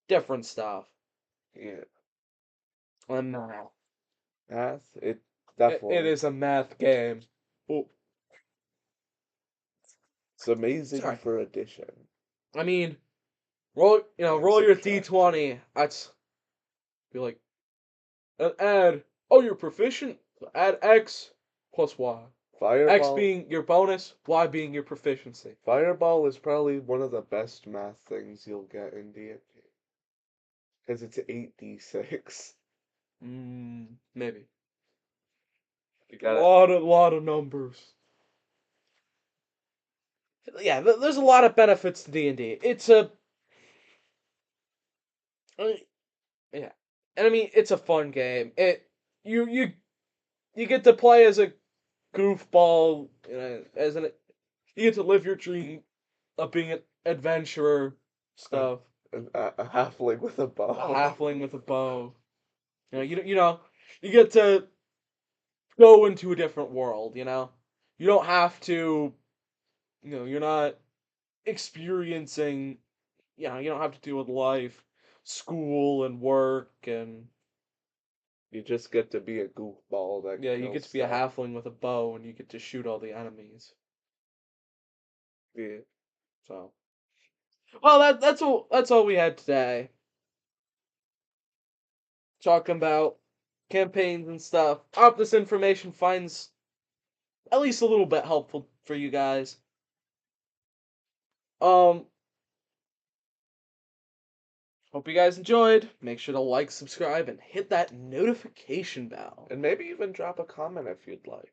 different stuff. Yeah. And Math, it it definitely. is a math game. Oh, It's amazing sorry. for addition I mean, and roll your subtraction. d20. That's be like add. Oh, you're proficient. Add X plus Y. X Fireball. being your bonus, Y being your proficiency. Fireball is probably one of the best math things you'll get in D&D. Because it's 8d6. Maybe. You A gotta. lot of numbers. Yeah, there's a lot of benefits to D&D. It's uh, yeah, and I mean it's a fun game. You you you get to play as a goofball, you get to live your dream of being an adventurer A, stuff. a halfling with a A bow. halfling with a bow. You get to go into a different world. You don't have to. You're not experiencing. You don't have to deal with life, school, and work, and You just get to be a goofball that yeah, you get kills to be a stuff. halfling with a bow, and you get to shoot all the enemies. Yeah. So, well, that's all we had today. Talking about campaigns and stuff. I hope this information finds at least a little bit helpful for you guys. Um, Hope you guys enjoyed. Make sure to like, subscribe, and hit that notification bell. And maybe even drop a comment if you'd like.